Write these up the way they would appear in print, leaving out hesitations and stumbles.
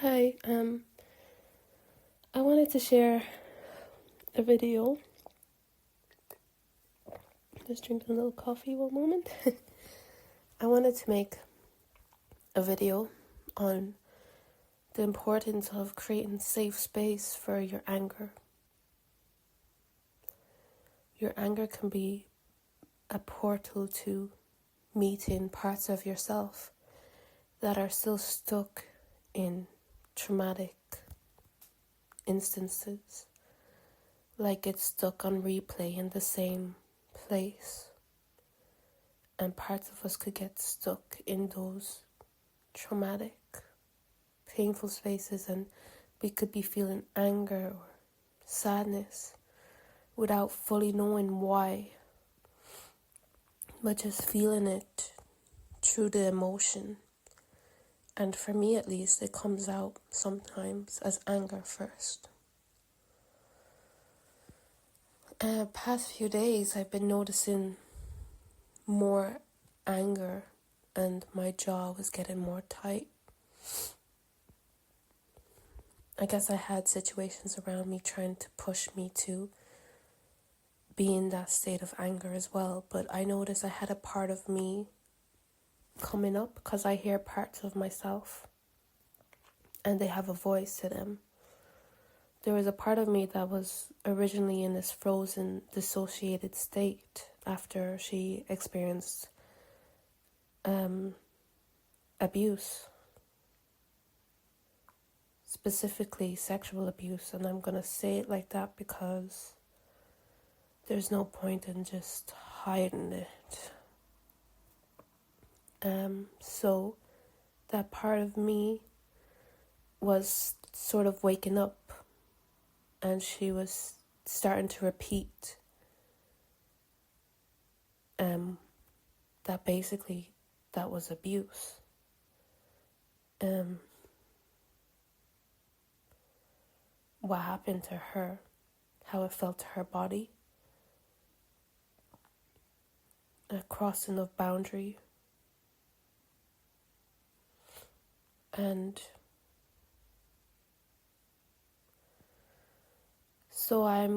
Hi, I wanted to share a video. Just drinking a little coffee one moment. I wanted to make a video on the importance of creating safe space for your anger. Your anger can be a portal to meeting parts of yourself that are still stuck in traumatic instances, like it's stuck on replay in the same place. And parts of us could get stuck in those traumatic, painful spaces, and we could be feeling anger or sadness without fully knowing why, but just feeling it through the emotion. And for me at least, it comes out sometimes as anger first. Past few days I've been noticing more anger and my jaw was getting more tight. I guess I had situations around me trying to push me to be in that state of anger as well, but I noticed I had a part of me coming up because I hear parts of myself and they have a voice to them. There was a part of me that was originally in this frozen, dissociated state after she experienced abuse, specifically sexual abuse, and I'm going to say it like that because there's no point in just hiding it. So that part of me was sort of waking up, and she was starting to repeat that basically that was abuse. What happened to her, how it felt to her body, a crossing of boundary. And so I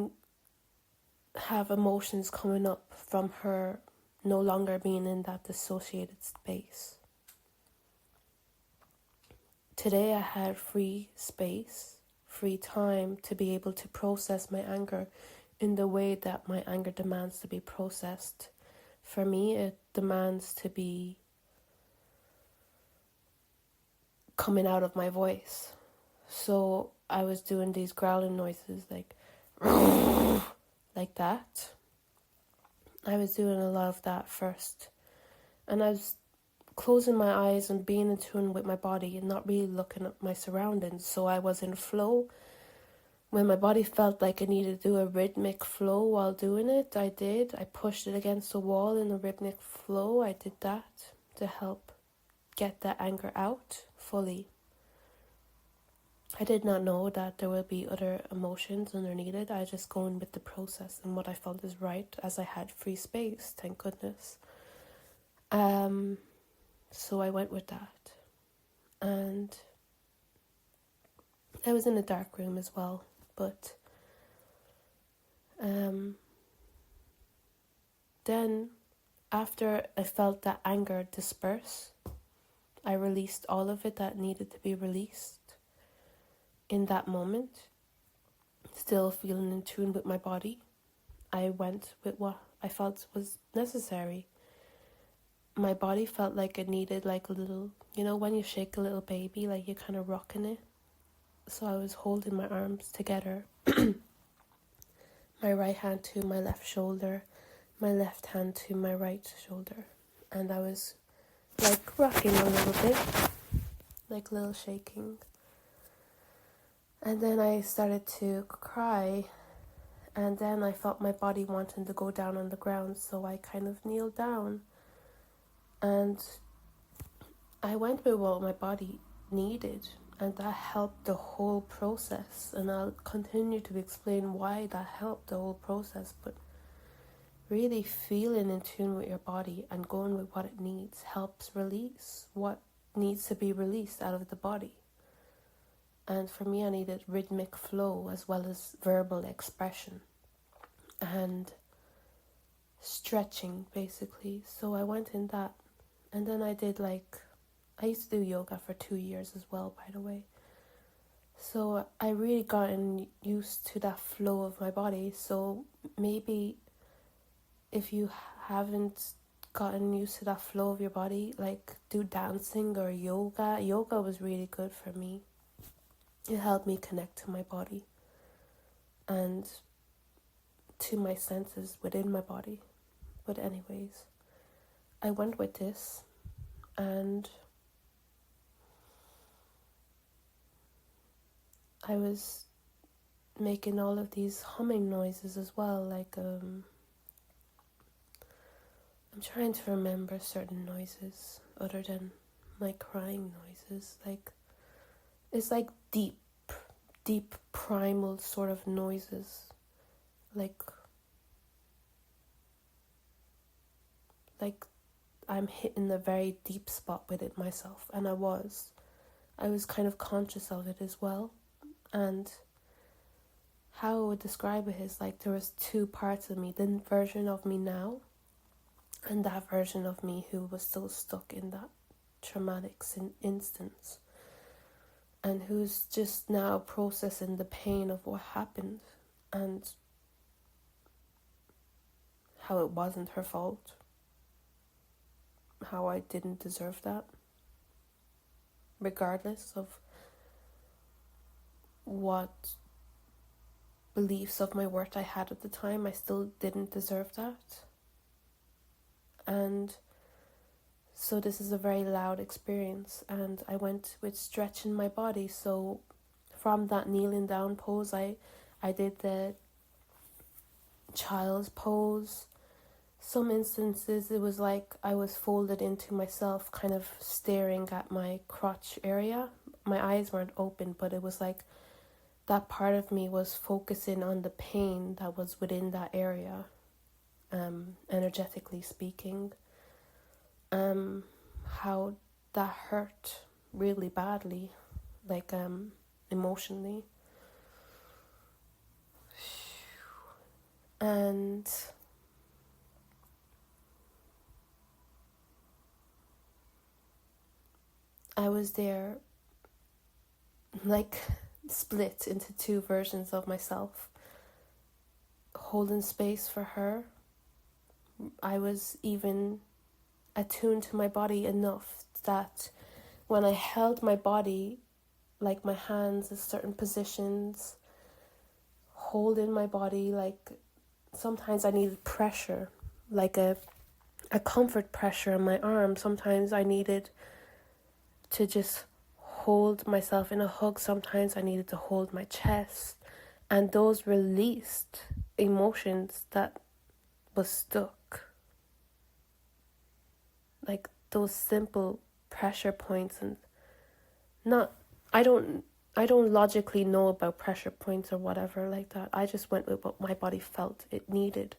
have emotions coming up from her no longer being in that dissociated space. Today I had free space, free time to be able to process my anger in the way that my anger demands to be processed. For me, it demands to be coming out of my voice. So I was doing these growling noises like that. I was doing a lot of that first. And I was closing my eyes and being in tune with my body and not really looking at my surroundings. So I was in flow. When my body felt like it needed to do a rhythmic flow while doing it, I did. I pushed it against the wall in a rhythmic flow. I did that to help get that anger out fully. I did not know that there would be other emotions underneath it. I just going with the process and what I felt is right, as I had free space, thank goodness. So I went with that. And I was in a dark room as well, but then after I felt that anger disperse, I released all of it that needed to be released in that moment, still feeling in tune with my body. I went with what I felt was necessary. My body felt like it needed like a little, when you shake a little baby, like you're kind of rocking it. So I was holding my arms together, my right hand to my left shoulder, my left hand to my right shoulder. And I was like rocking a little bit, like a little shaking. And then I started to cry, and then I felt my body wanting to go down on the ground, so I kind of kneeled down. And I went with what my body needed, and that helped the whole process. And I'll continue to explain why that helped the whole process, but really feeling in tune with your body and going with what it needs helps release what needs to be released out of the body. And for me, I needed rhythmic flow as well as verbal expression and stretching, basically. So I went in that. And then I used to do yoga for 2 years as well, by the way. So I really gotten used to that flow of my body. So maybe if you haven't gotten used to that flow of your body, like do dancing or yoga. Yoga was really good for me. It helped me connect to my body and to my senses within my body. But anyways, I went with this and I was making all of these humming noises as well, I'm trying to remember certain noises other than my crying noises. It's like deep primal sort of noises. Like I'm hitting a very deep spot with it myself. And I was kind of conscious of it as well. And how I would describe it is like there was two parts of me, the version of me now and that version of me who was still stuck in that traumatic instance and who's just now processing the pain of what happened and how it wasn't her fault, how I didn't deserve that, regardless of what beliefs of my worth I had at the time. I still didn't deserve that. And so this is a very loud experience, and I went with stretching my body. So from that kneeling down pose, I did the child's pose. Some instances it was like I was folded into myself, kind of staring at my crotch area. My eyes weren't open, but it was like that part of me was focusing on the pain that was within that area, energetically speaking. How that hurt really badly, emotionally. And I was there, split into two versions of myself, holding space for her. I was even attuned to my body enough that when I held my body, like my hands in certain positions, holding my body, sometimes I needed pressure, like a comfort pressure on my arm. Sometimes I needed to just hold myself in a hug. Sometimes I needed to hold my chest, and those released emotions that was stuck. Like those simple pressure points, and I don't logically know about pressure points or whatever like that. I just went with what my body felt it needed.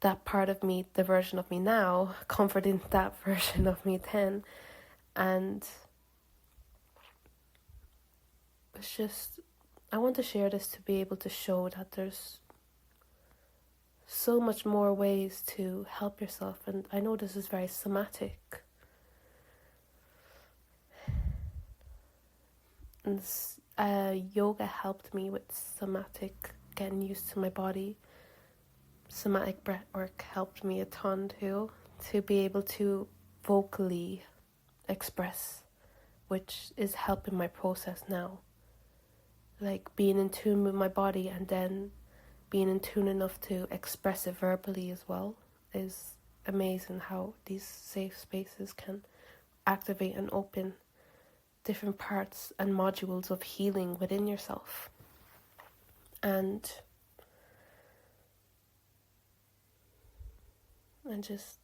That part of me, the version of me now, comforting that version of me then. And it's just, I want to share this to be able to show that there's so much more ways to help yourself. And I know this is very somatic. And yoga helped me with somatic, getting used to my body. Somatic breath work helped me a ton too, to be able to vocally express, which is helping my process now. Like being in tune with my body and then being in tune enough to express it verbally as well is amazing how these safe spaces can activate and open different parts and modules of healing within yourself. And I'm just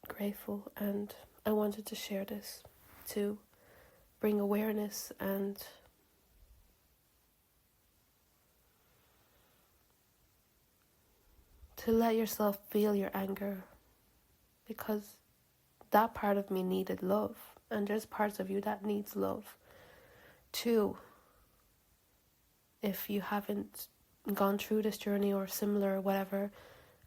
grateful, and I wanted to share this to bring awareness and to let yourself feel your anger, because that part of me needed love, and there's parts of you that needs love Two, if you haven't gone through this journey or similar or whatever,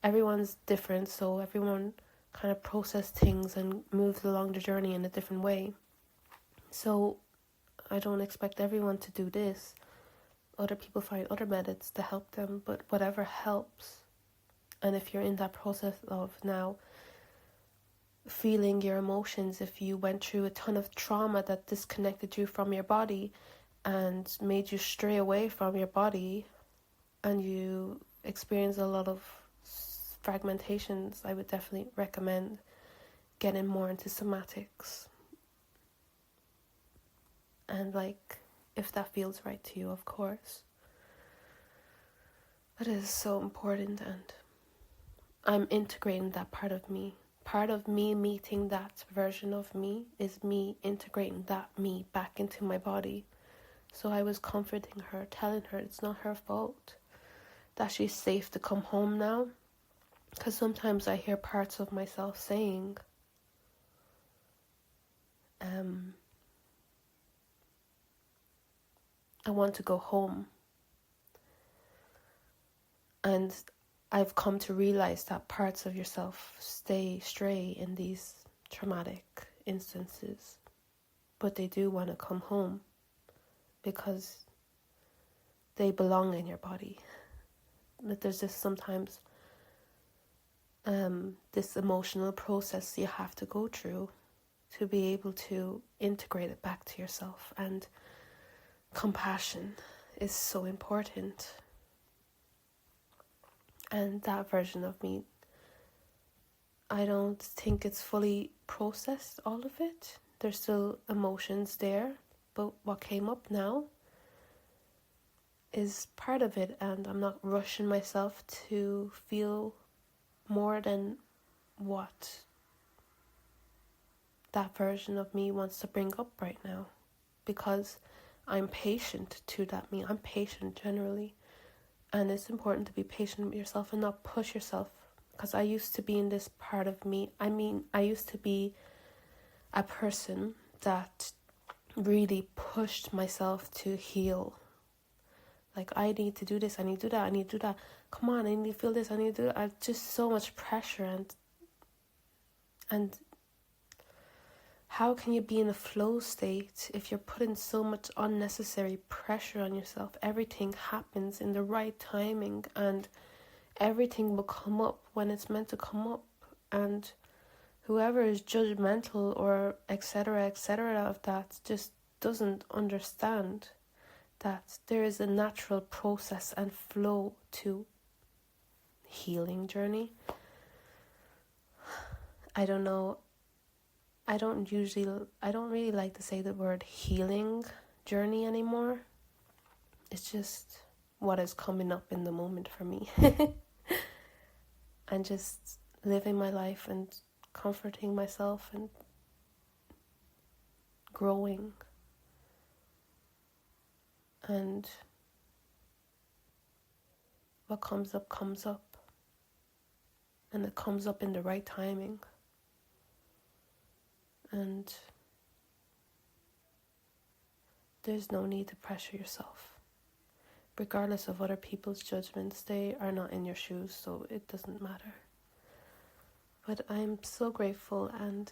everyone's different, so everyone kind of process things and moves along the journey in a different way. So I don't expect everyone to do this. Other people find other methods to help them, but whatever helps. And if you're in that process of now feeling your emotions, if you went through a ton of trauma that disconnected you from your body and made you stray away from your body, and you experience a lot of fragmentations, I would definitely recommend getting more into somatics. And if that feels right to you, of course. That is so important, and I'm integrating that part of me. Part of me meeting that version of me is me integrating that me back into my body. So I was comforting her, telling her it's not her fault, that she's safe to come home now. Because sometimes I hear parts of myself saying, I want to go home. And I've come to realize that parts of yourself stray in these traumatic instances. But they do want to come home because they belong in your body. But there's just sometimes this emotional process you have to go through to be able to integrate it back to yourself. And compassion is so important. And that version of me, I don't think it's fully processed, all of it. There's still emotions there, but what came up now is part of it, and I'm not rushing myself to feel more than what that version of me wants to bring up right now, because I'm patient to that me. I'm patient generally, and it's important to be patient with yourself and not push yourself, because I used to be in this part of me. I used to be a person that really pushed myself to heal. Like, I need to do this, I need to do that, I need to do that. Come on, I need to feel this, I need to do that. I've just so much pressure, and how can you be in a flow state if you're putting so much unnecessary pressure on yourself? Everything happens in the right timing, and everything will come up when it's meant to come up. And whoever is judgmental or etc. of that just doesn't understand that there is a natural process and flow to healing journey. I don't know. I don't really like to say the word healing journey anymore. It's just what is coming up in the moment for me. And just living my life and comforting myself and growing. And what comes up comes up. And it comes up in the right timing. And there's no need to pressure yourself. Regardless of other people's judgments, they are not in your shoes, so it doesn't matter. But I'm so grateful, and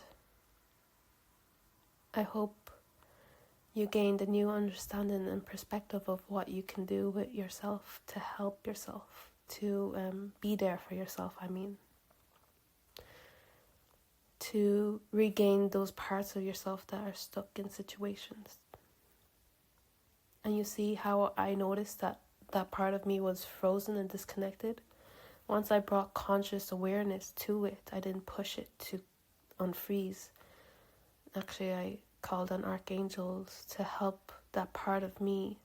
I hope you gained a new understanding and perspective of what you can do with yourself to help yourself, to be there for yourself, to regain those parts of yourself that are stuck in situations. And you see how I noticed that part of me was frozen and disconnected? Once I brought conscious awareness to it, I didn't push it to unfreeze. Actually, I called on archangels to help that part of me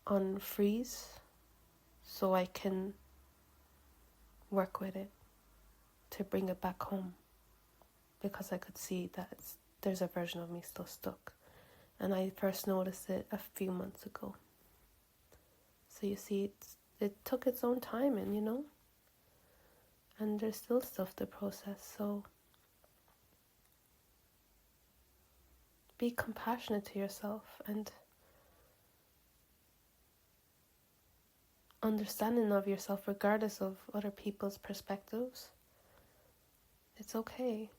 unfreeze so I can work with it to bring it back home, because I could see that there's a version of me still stuck, and I first noticed it a few months ago. So you see, it took its own time, and and there's still stuff to process. So be compassionate to yourself and understanding of yourself regardless of other people's perspectives. It's okay.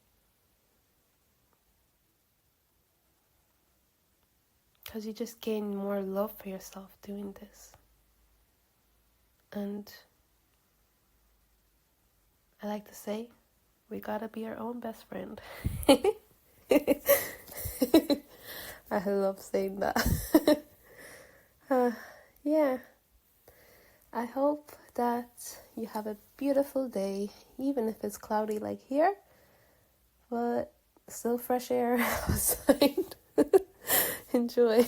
Because you just gain more love for yourself doing this. And I like to say, we gotta be our own best friend. I love saying that. Yeah. I hope that you have a beautiful day, even if it's cloudy like here, but still fresh air outside. Enjoy.